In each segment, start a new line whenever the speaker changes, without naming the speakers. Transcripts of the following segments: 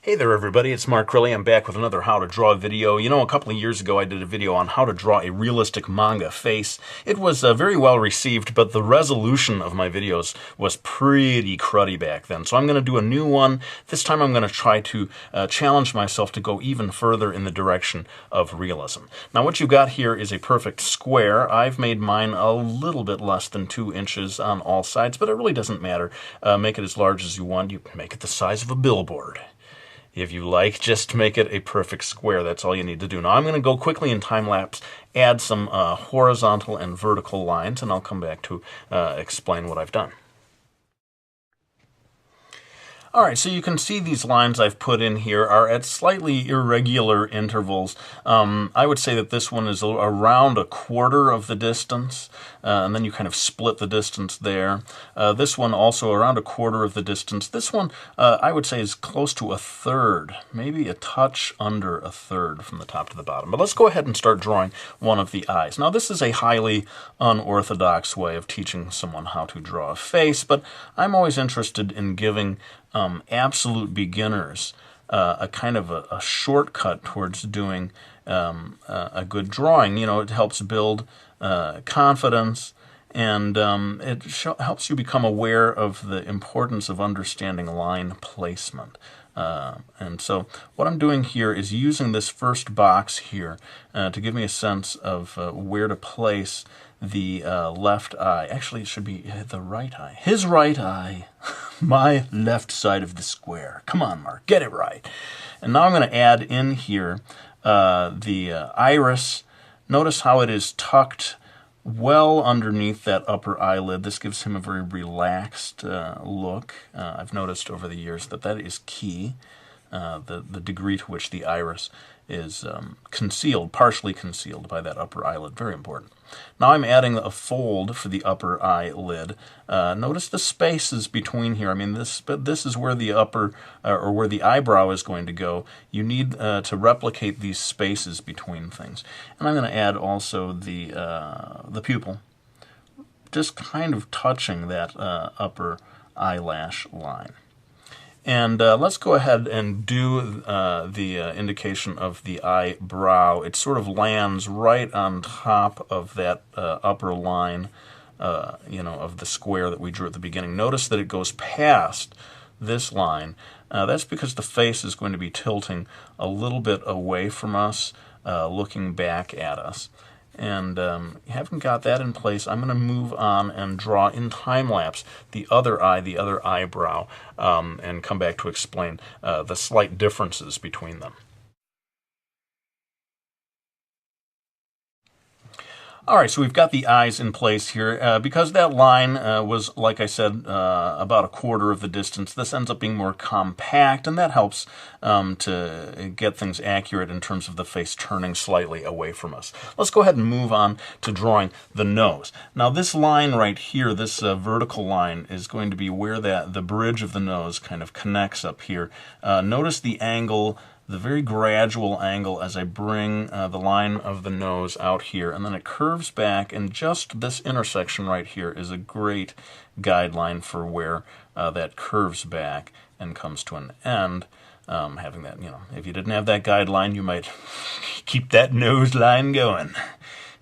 Hey there everybody, it's Mark Crilly. I'm back with another How to Draw video. You know, a couple of years ago I did a video on how to draw a realistic manga face. It was very well received, but the resolution of my videos was pretty cruddy back then. So I'm going to do a new one. This time I'm going to try to challenge myself to go even further in the direction of realism. Now what you've got here is a perfect square. I've made mine a little bit less than 2 inches on all sides, but it really doesn't matter. Make it as large as you want. You can make it the size of a billboard. If you like, just make it a perfect square. That's all you need to do. Now I'm going to go quickly in time-lapse, add some horizontal and vertical lines, and I'll come back to explain what I've done. Alright, so you can see these lines I've put in here are at slightly irregular intervals. I would say that this one is around 1/4 of the distance, and then you kind of split the distance there. This one also around 1/4 of the distance. This one I would say is close to 1/3, maybe a touch under 1/3 from the top to the bottom. But let's go ahead and start drawing one of the eyes. Now this is a highly unorthodox way of teaching someone how to draw a face, but I'm always interested in giving absolute beginners a kind of a shortcut towards doing a good drawing. You know, it helps build confidence, and it helps you become aware of the importance of understanding line placement. And so what I'm doing here is using this first box here to give me a sense of where to place the left eye. Actually, it should be the right eye. His right eye. My left side of the square. Come on, Mark, get it right. And now I'm going to add in here the iris. Notice how it is tucked well underneath that upper eyelid. This gives him a very relaxed look. I've noticed over the years that that is key. The degree to which the iris is concealed, partially concealed by that upper eyelid. Very important. Now I'm adding a fold for the upper eyelid. Notice the spaces between here. I mean, this is where the upper, or where the eyebrow is going to go. You need to replicate these spaces between things. And I'm going to add also the pupil, just kind of touching that upper eyelash line. And let's go ahead and do the indication of the eyebrow. It sort of lands right on top of that upper line, you know, of the square that we drew at the beginning. Notice that it goes past this line. That's because the face is going to be tilting a little bit away from us, looking back at us. And having got that in place, I'm going to move on and draw in time-lapse the other eye, the other eyebrow, and come back to explain the slight differences between them. Alright, so we've got the eyes in place here. Because that line was, like I said, about 1/4 of the distance, this ends up being more compact, and that helps to get things accurate in terms of the face turning slightly away from us. Let's go ahead and move on to drawing the nose. Now this line right here, this vertical line, is going to be where the bridge of the nose kind of connects up here. Notice the angle, the very gradual angle as I bring the line of the nose out here, and then it curves back, and just this intersection right here is a great guideline for where that curves back and comes to an end. Having that, you know, if you didn't have that guideline, you might keep that nose line going,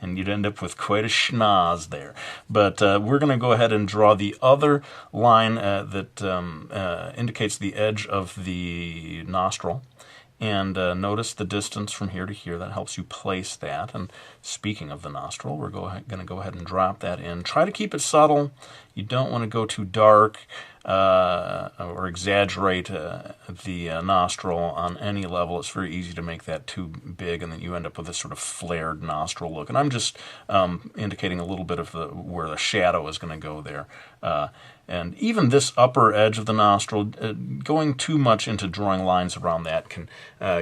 and you'd end up with quite a schnoz there. But we're going to go ahead and draw the other line that indicates the edge of the nostril. And notice the distance from here to here. That helps you place that. And speaking of the nostril, we're going to go ahead and drop that in. Try to keep it subtle. You don't want to go too dark or exaggerate the nostril on any level. It's very easy to make that too big, and then you end up with this sort of flared nostril look. And I'm just indicating a little bit of where the shadow is going to go there. And even this upper edge of the nostril, going too much into drawing lines around that can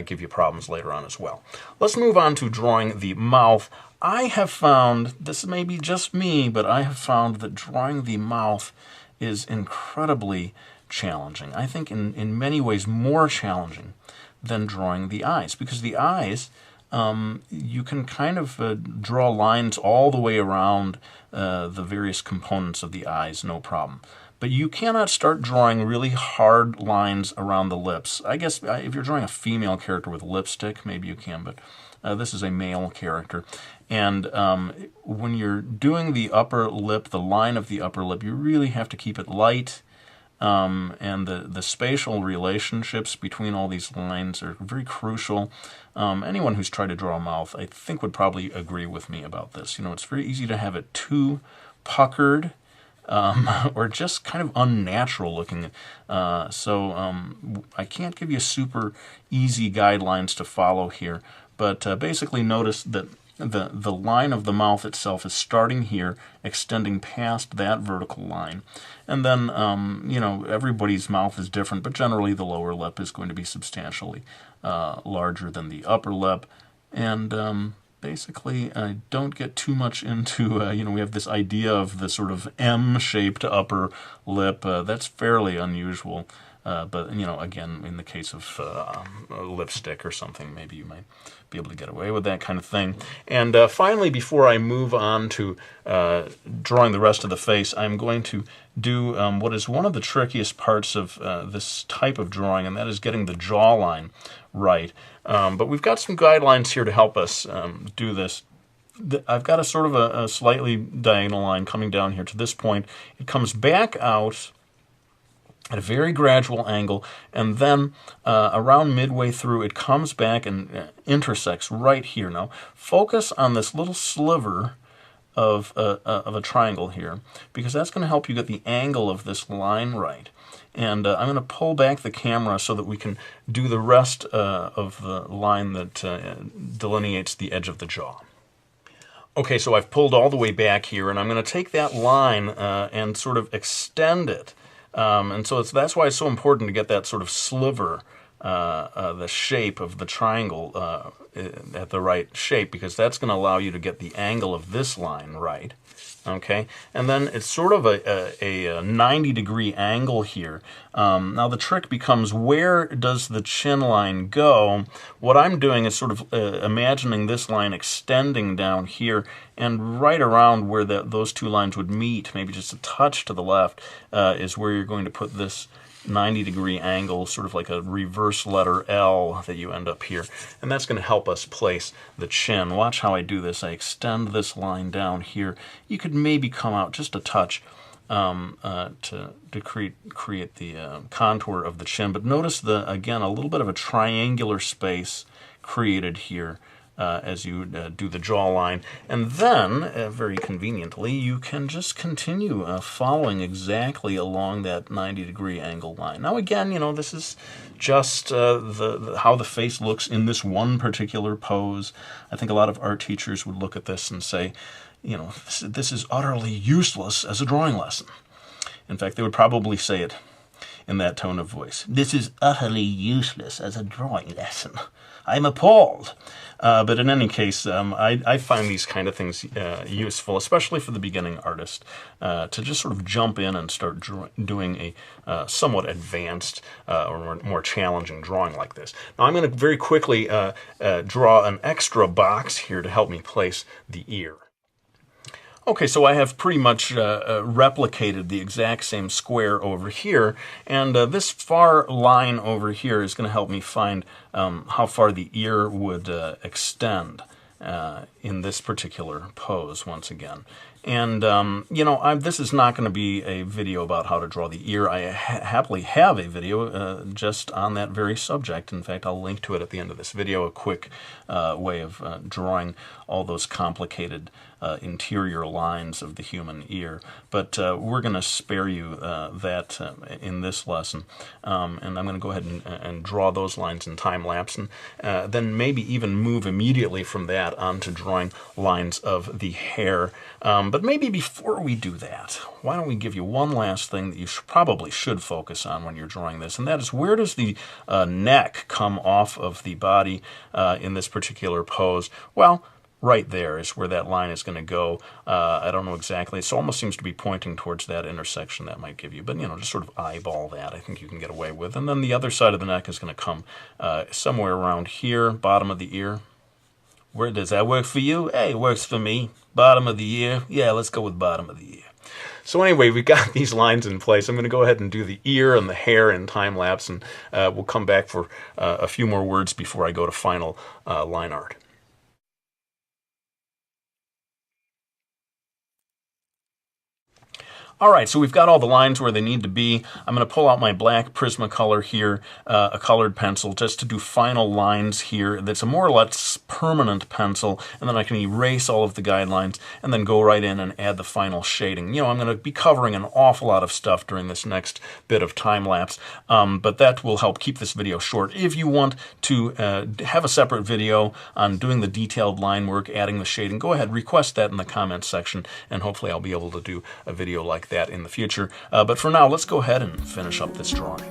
give you problems later on as well. Let's move on to drawing the mouth. I have found, this may be just me, but I have found that drawing the mouth is incredibly challenging. I think in many ways more challenging than drawing the eyes, because the eyes, you can kind of draw lines all the way around the various components of the eyes, no problem. But you cannot start drawing really hard lines around the lips. I guess if you're drawing a female character with lipstick, maybe you can, but this is a male character. And when you're doing the upper lip, the line of the upper lip, you really have to keep it light. And the spatial relationships between all these lines are very crucial. Anyone who's tried to draw a mouth, I think, would probably agree with me about this. You know, it's very easy to have it too puckered, or just kind of unnatural looking. I can't give you super easy guidelines to follow here, but basically notice that the line of the mouth itself is starting here, extending past that vertical line. And then, you know, everybody's mouth is different, but generally the lower lip is going to be substantially larger than the upper lip. And basically, don't get too much into, you know, we have this idea of the sort of M-shaped upper lip. That's fairly unusual. But, you know, again, in the case of lipstick or something, maybe you might be able to get away with that kind of thing. And finally, before I move on to drawing the rest of the face, I'm going to do what is one of the trickiest parts of this type of drawing, and that is getting the jawline right. But we've got some guidelines here to help us do this. I've got a sort of a slightly diagonal line coming down here to this point. It comes back out at a very gradual angle, and then around midway through it comes back and intersects right here. Now focus on this little sliver of a triangle here, because that's going to help you get the angle of this line right. And I'm going to pull back the camera so that we can do the rest of the line that delineates the edge of the jaw. Okay, so I've pulled all the way back here, and I'm going to take that line and sort of extend it. And so that's why it's so important to get that sort of sliver, the shape of the triangle at the right shape, because that's going to allow you to get the angle of this line right. Okay, and then it's sort of a 90-degree angle here. Now the trick becomes, where does the chin line go? What I'm doing is sort of imagining this line extending down here, and right around where those two lines would meet, maybe just a touch to the left, is where you're going to put this 90-degree angle, sort of like a reverse letter L that you end up here. And that's going to help us place the chin. Watch how I do this. I extend this line down here. You could maybe come out just a touch to create the contour of the chin. But notice, again, a little bit of a triangular space created here as you do the jawline. And then, very conveniently, you can just continue following exactly along that 90-degree angle line. Now again, you know, this is just how the face looks in this one particular pose. I think a lot of art teachers would look at this and say, you know, this is utterly useless as a drawing lesson. In fact, they would probably say it in that tone of voice. This is utterly useless as a drawing lesson. I'm appalled. But in any case, I find these kind of things useful, especially for the beginning artist, to just sort of jump in and start doing a somewhat advanced or more challenging drawing like this. Now I'm going to very quickly draw an extra box here to help me place the ear. Okay, so I have pretty much replicated the exact same square over here, and this far line over here is going to help me find how far the ear would extend in this particular pose once again. And, you know, this is not going to be a video about how to draw the ear. I happily have a video just on that very subject. In fact, I'll link to it at the end of this video, a quick way of drawing all those complicated interior lines of the human ear. But we're going to spare you that in this lesson. And I'm going to go ahead and draw those lines in time lapse, and then maybe even move immediately from that onto drawing lines of the hair. But maybe before we do that, why don't we give you one last thing that you probably should focus on when you're drawing this, and that is, where does the neck come off of the body in this particular pose? Well, right there is where that line is going to go. I don't know exactly. It almost seems to be pointing towards that intersection that might give you. But, you know, just sort of eyeball that. I think you can get away with. And then the other side of the neck is going to come somewhere around here, bottom of the ear. Where does that work for you? Hey, it works for me. Bottom of the ear. Yeah, let's go with bottom of the ear. So anyway, we've got these lines in place. I'm going to go ahead and do the ear and the hair in time lapse, and we'll come back for a few more words before I go to final line art. All right, so we've got all the lines where they need to be. I'm going to pull out my black Prismacolor here, a colored pencil, just to do final lines here. That's a more or less permanent pencil, and then I can erase all of the guidelines and then go right in and add the final shading. You know, I'm going to be covering an awful lot of stuff during this next bit of time lapse, but that will help keep this video short. If you want to have a separate video on doing the detailed line work, adding the shading, go ahead, request that in the comments section, and hopefully I'll be able to do a video like that in the future. But for now, let's go ahead and finish up this drawing.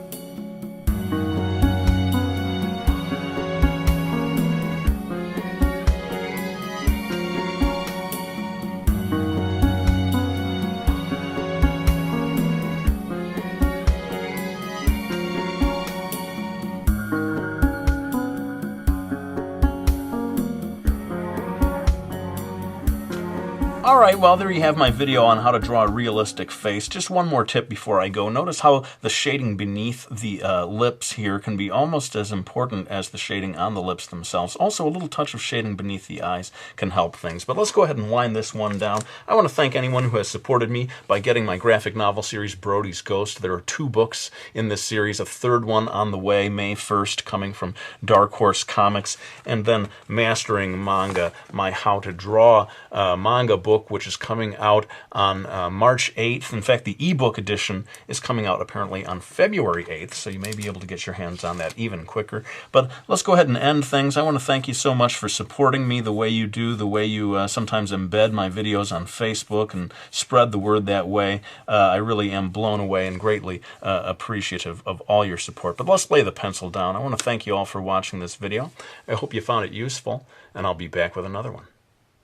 Alright, well there you have my video on how to draw a realistic face. Just one more tip before I go. Notice how the shading beneath the lips here can be almost as important as the shading on the lips themselves. Also, a little touch of shading beneath the eyes can help things. But let's go ahead and wind this one down. I want to thank anyone who has supported me by getting my graphic novel series, Brody's Ghost. There are 2 books in this series, a 3rd one on the way, May 1st, coming from Dark Horse Comics, and then Mastering Manga, my How to Draw manga book, which is coming out on March 8th. In fact, the ebook edition is coming out apparently on February 8th, so you may be able to get your hands on that even quicker. But let's go ahead and end things. I want to thank you so much for supporting me the way you do, the way you sometimes embed my videos on Facebook and spread the word that way. I really am blown away and greatly appreciative of all your support. But let's lay the pencil down. I want to thank you all for watching this video. I hope you found it useful, and I'll be back with another one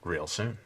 real soon.